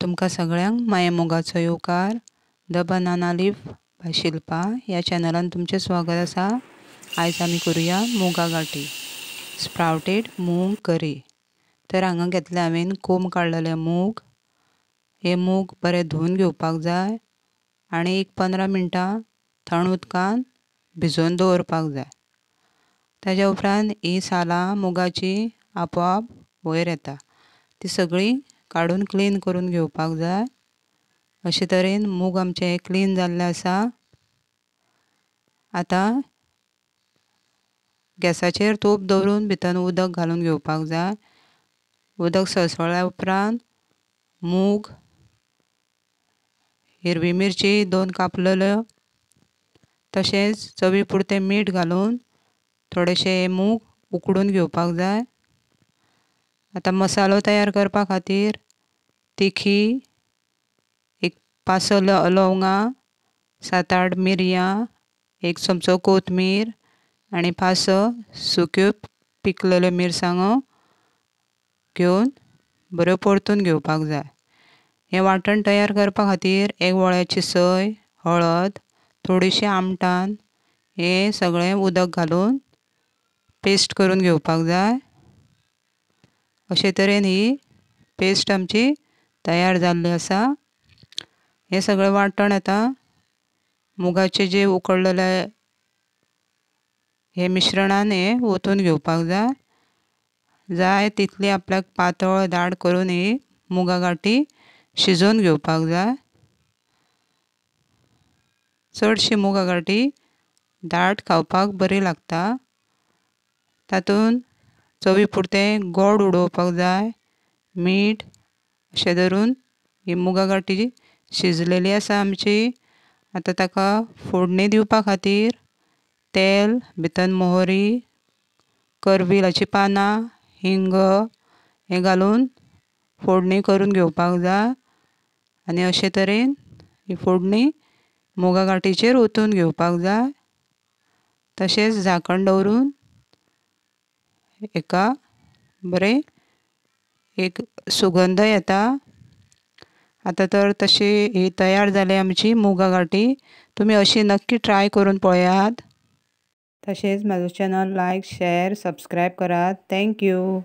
तुमकां सगळ्यांक माये मोगाचो येवकार। The banana leaf by Shilpa ह्या चॅनलान तुमचें स्वागत आसा। आयज आमी करूया मुगा गाठी स्प्राउटेड मूग करी। तर हांगा घेतले हांवें कोंब काडलेले मूग। हे मूग बरे धुवन घेवपाक जाय आनी एक 15 मिनटां थंड उदकान भिजोवन दवरपाक जाय। ताज्या उपरांत ही सालां मुगाची आपोआप वयर येता ती सगळीं काडून क्लीन करून घेवपाक जाय। अशे तरेन मूग आमचे क्लीन जाल्ले आसा। आतां गॅसाचेर तोप दवरून भितर उदक घालून घेवपाक जाय। उदक सळसळ्ळ्या उपरांत मूग, हिरवी मिरची 2 कापलेल्यो, तशेंच चवी पुरतें मीठ घालून थोडेशे मूग उकडून घेवपाक जाय। आतां मसालो तयार करपा खातीर तिखी, एक 5-6 लवंगां, 7-8 मिरयां, 1 चमचो कोथमीर आनी 5-6 सुक्यो पिकलेल्यो मिरसांगो घेवन बऱ्यो परतून घेवपाक जाय। हें वांटण तयार करपा खातीर 1 वळ्याची सोय, हळद, थोडीशी आमटाण हें सगळें उदक घालून पेस्ट करून घेवपाक जाय। अशे तरेन ही पेस्ट आमची तयार जाल्ली आसा। हें सगळें वांटण आतां मुगाचे जे उकडलेले हे मिश्रणान हें ओतून घेवपाक जाय। जाय तितली आपल्याक पातळ दाट करून ही मुगा गाठी शिजोवन घेवपाक जाय। चडशी मुगा गाठी दाट खावपाक बरी लागता। तातूंत चवी पुरतें गोड उडोवपाक जाय, मीठ अशें धरून ही मुगा गाठी शिजलेली आसा आमची। आतां ताका फोडणी दिवपा खातीर तेल, भितर मोहरी, करबिलाची पानां, हिंग हें घालून फोडणी करून घेवपाक जाय आनी अशे तरेन ही फोडणी मुगा गाठीचेर ओतून घेवपाक जाय। तशेंच झाकण दवरून हेका बरें एक सुगंध येता। आतां तर तशी ही तयार जाली आमची मुगा गाठी। तुमी अशी नक्की ट्राय करून पळयात। तशेंच म्हाजो चॅनल लायक, शेअर, सबस्क्रायब करात। थँक्यू।